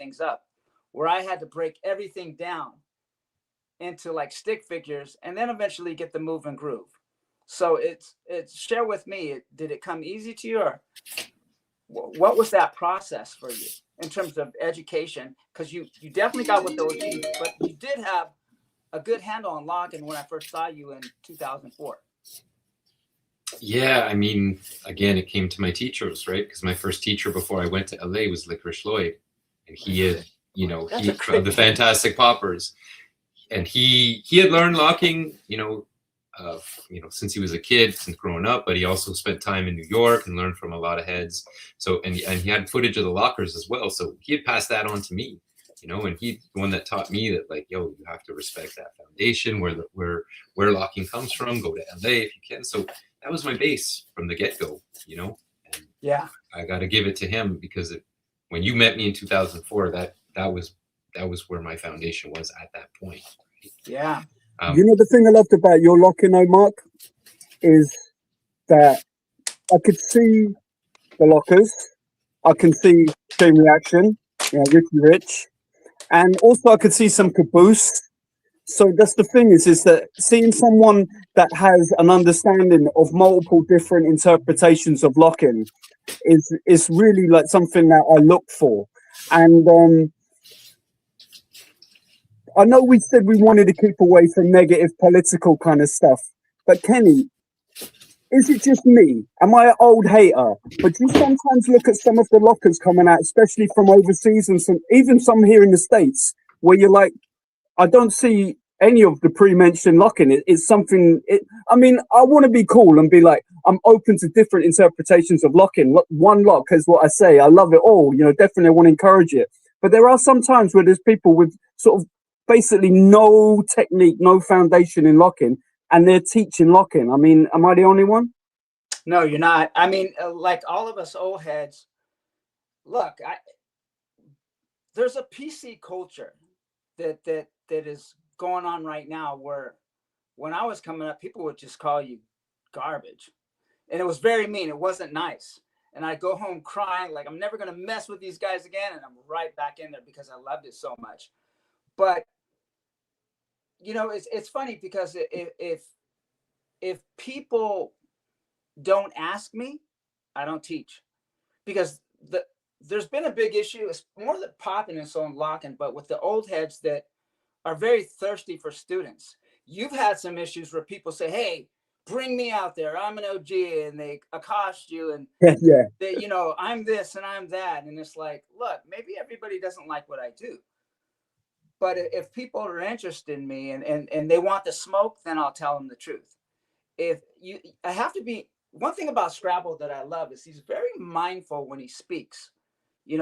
things up, where I had to break everything down into like stick figures and then eventually get the move and groove. So it's share with me, did it come easy to you, or what was that process for you in terms of education? Because you definitely got with the OGs, but you did have a good handle on locking when I first saw you in 2004. Yeah, I mean, again, it came to my teachers, right? Because my first teacher before I went to LA was Licorice Lloyd, and he had, he of the Fantastic Poppers, and he had learned locking, since he was a kid, since growing up. But he also spent time in New York and learned from a lot of heads. So and he had footage of the lockers as well. So he had passed that on to me, and he's the one that taught me that, like, yo, you have to respect that foundation where locking comes from. Go to LA if you can. So that was my base from the get-go, And yeah, I got to give it to him, because when you met me in 2004, that was where my foundation was at that point. Yeah. The thing I loved about your locking, though, Mark, is that I could see the lockers, I can see Chain Reaction, Ricky Rich, and also I could see some Caboose. So that's the thing is that seeing someone that has an understanding of multiple different interpretations of locking is really like something that I look for. And I know we said we wanted to keep away from negative political kind of stuff, but Kenny, is it just me? Am I an old hater? But you sometimes look at some of the lockers coming out, especially from overseas and even some here in the States, where you're like, I don't see any of the pre-mentioned locking. It's something. I want to be cool and be like, I'm open to different interpretations of locking. One lock is what I say. I love it all. Definitely want to encourage it. But there are some times where there's people with sort of basically no technique, no foundation in locking, and they're teaching locking. Am I the only one? No, you're not. Like all of us old heads, look, there's a PC culture that is going on right now, where when I was coming up, people would just call you garbage, and it was very mean. It wasn't nice. And I go home crying, like, I'm never going to mess with these guys again. And I'm right back in there because I loved it so much. But it's funny, because if people don't ask me, I don't teach, because there's been a big issue. It's more the popping and so on locking, but with the old heads that are very thirsty for students. You've had some issues where people say, hey, bring me out there, I'm an OG, and they accost you and yeah, they, I'm this and I'm that. And it's like, look, maybe everybody doesn't like what I do, but if people are interested in me and they want the smoke, then I'll tell them the truth. I have to be, one thing about Scrabble that I love is he's very mindful when he speaks.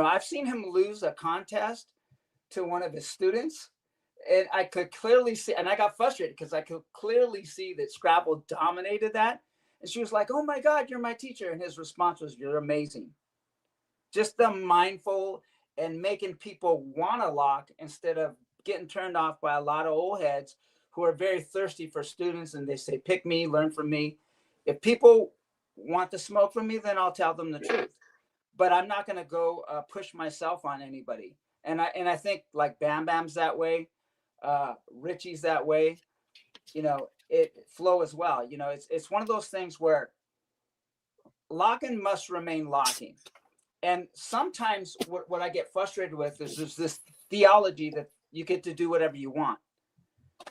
I've seen him lose a contest to one of his students, and I could clearly see, and I got frustrated because I could clearly see that Scrabble dominated that. And she was like, oh my God, you're my teacher. And his response was, you're amazing. Just the mindful and making people want to lock instead of getting turned off by a lot of old heads who are very thirsty for students. And they say, pick me, learn from me. If people want the smoke from me, then I'll tell them the truth. But I'm not going to go push myself on anybody. And I think like Bam Bam's that way. Richie's that way. It Flow as well. It's one of those things where locking must remain locking. And sometimes what I get frustrated with is there's this theology that you get to do whatever you want.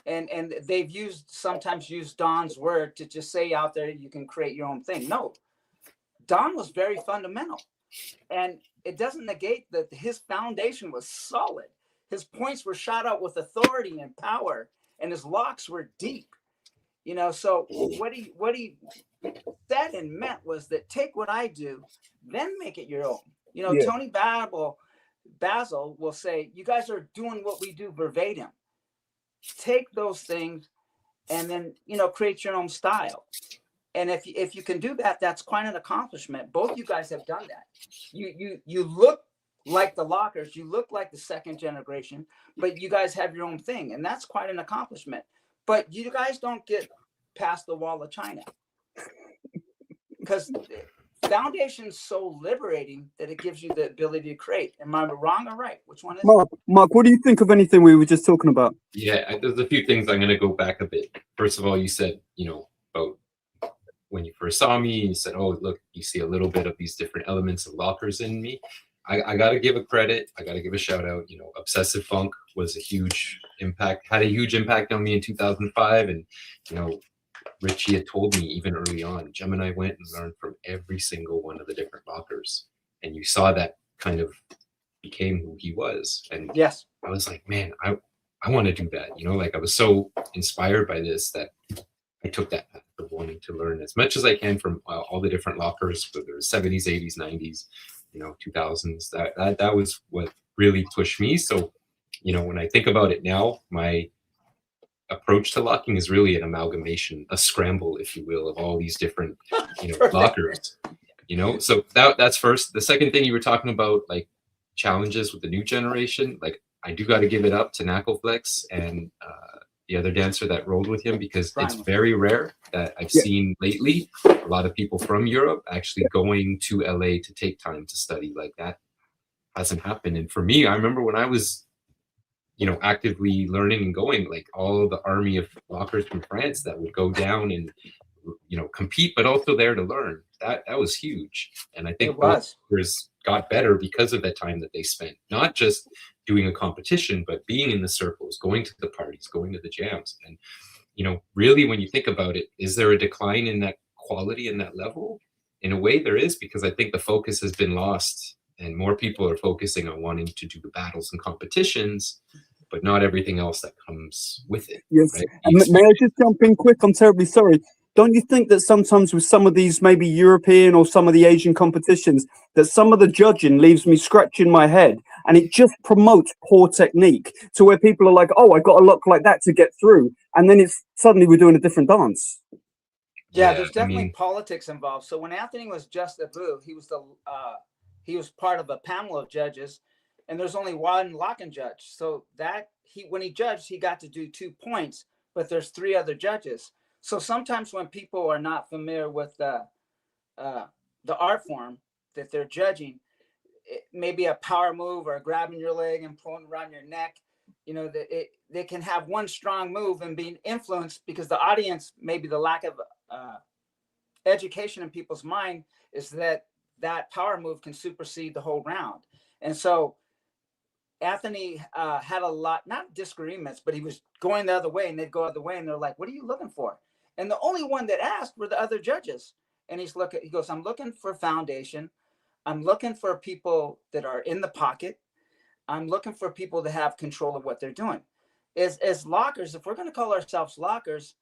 And they've sometimes used Don's word to just say out there, you can create your own thing. No, Don was very fundamental, and it doesn't negate that his foundation was solid. His points were shot out with authority and power, and his locks were deep. So what he said and meant was that take what I do, then make it your own. Yeah. Tony Basil will say, you guys are doing what we do verbatim. Take those things and then, create your own style. And if you can do that, that's quite an accomplishment. Both you guys have done that. You look like the lockers, you look like the second generation, but you guys have your own thing, and that's quite an accomplishment. But you guys don't get past the wall of China, because foundation's so liberating that it gives you the ability to create. Am I wrong or right? Which one is Mark, what do you think of anything we were just talking about? Yeah, there's a few things. I'm going to go back a bit. First of all, you said, about when you first saw me, you said, oh, look, you see a little bit of these different elements of lockers in me. I got to give a credit. I got to give a shout out. Obsessive Funk was a huge impact, had a huge impact on me in 2005. And, Richie had told me even early on, Gemini went and learned from every single one of the different lockers. And you saw that kind of became who he was. And yes, I was like, man, I want to do that. I was so inspired by this that I took that path of wanting to learn as much as I can from all the different lockers, whether it was 70s, 80s, 90s, 2000s. That was what really pushed me. So, when I think about it now, my approach to locking is really an amalgamation, a scramble, if you will, of all these different, lockers. So that's first. The second thing you were talking about, like challenges with the new generation, like I do got to give it up to Knuckleflex and the other dancer that rolled with him, because it's very rare that I've seen lately a lot of people from Europe actually going to LA to take time to study. Like that hasn't happened. And for me, I remember when I was actively learning and going, like all the army of lockers from France that would go down and compete, but also there to learn. That was huge. And I think lockers got better because of that time that they spent, not just doing a competition, but being in the circles, going to the parties, going to the jams. And really, when you think about it, is there a decline in that quality and that level? In a way there is, because I think the focus has been lost and more people are focusing on wanting to do the battles and competitions, but not everything else that comes with it. Yes. Right? And may I just jump in quick? I'm terribly sorry. Don't you think that sometimes with some of these maybe European or some of the Asian competitions, that some of the judging leaves me scratching my head and it just promotes poor technique to where people are like, oh, I got to look like that to get through. And then it's suddenly we're doing a different dance. Yeah, there's definitely politics involved. So when Anthony was just a boo, he was part of a panel of judges, and there's only one locking judge. So that when he judged, he got to do 2 points, but there's 3 other judges. So sometimes when people are not familiar with the art form that they're judging, it may be a power move or grabbing your leg and pulling around your neck. They can have one strong move and being influenced because the audience, maybe the lack of education in people's mind is that power move can supersede the whole round. And so Anthony had a lot, not disagreements, but he was going the other way and they'd go the other way. And they're like, what are you looking for? And the only one that asked were the other judges. And he goes, I'm looking for foundation. I'm looking for people that are in the pocket. I'm looking for people that have control of what they're doing. As lockers, if we're going to call ourselves lockers,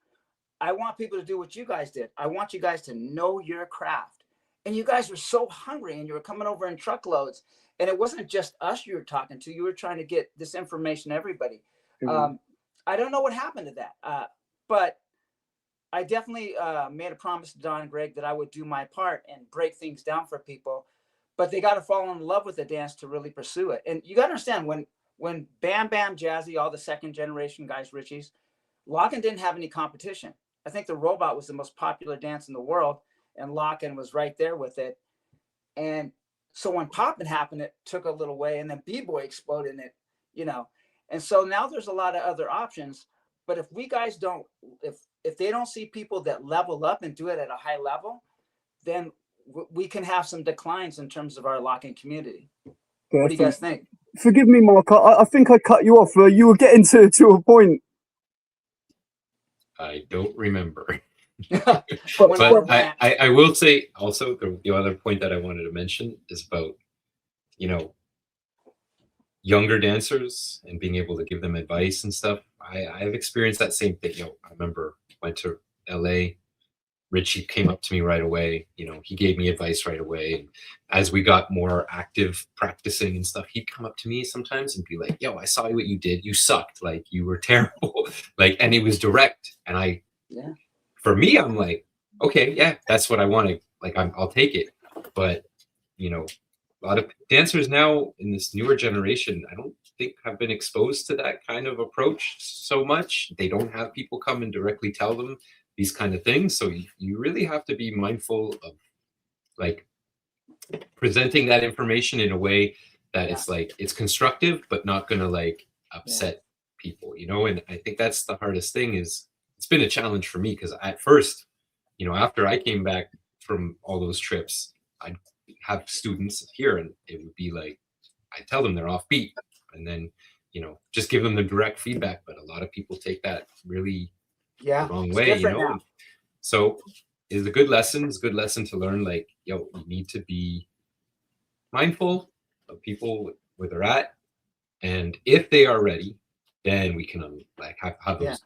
I want people to do what you guys did. I want you guys to know your craft. And you guys were so hungry and you were coming over in truckloads. And it wasn't just us you were talking to. You were trying to get this information to everybody. I don't know what happened to that. But I definitely made a promise to Don and Greg that I would do my part and break things down for people. But they got to fall in love with the dance to really pursue it. And you got to understand, when Bam Bam Jazzy, all the second generation guys, Richies, locking didn't have any competition. I think the robot was the most popular dance in the world, and locking was right there with it. And so when popping happened, it took a little way, and then B-boy exploded in it, And so now there's a lot of other options. But if we guys don't, if they don't see people that level up and do it at a high level, then we can have some declines in terms of our locking community. Definitely. What do you guys think? Forgive me, Mark. I think I cut you off. You were getting to a point. I don't remember. but I will say also the other point that I wanted to mention is about, younger dancers and being able to give them advice and stuff. I've experienced that same thing. I remember went to LA. Richie came up to me right away. He gave me advice right away. And as we got more active practicing and stuff, he'd come up to me sometimes and be like, yo, I saw what you did. You sucked. Like, you were terrible. And he was direct. And for me, I'm like, okay, yeah, that's what I wanted. Like, I'll take it. But, a lot of dancers now in this newer generation, I don't think have been exposed to that kind of approach so much. They don't have people come and directly tell them these kind of things. So you really have to be mindful of like presenting that information in a way that Yeah. it's like it's constructive but not gonna like upset people, you know. And I think that's the hardest thing. Is it's been a challenge for me, because at first, you know, after I came back from all those trips, I'd have students here and it would be like I tell them they're offbeat, and then, you know, just give them the direct feedback. But a lot of people take that really the wrong It's way, you different know. now. So it's a good lesson. It's a good lesson to learn, like, yo, you need to be mindful of people where they're at, and if they are ready, then we can like have those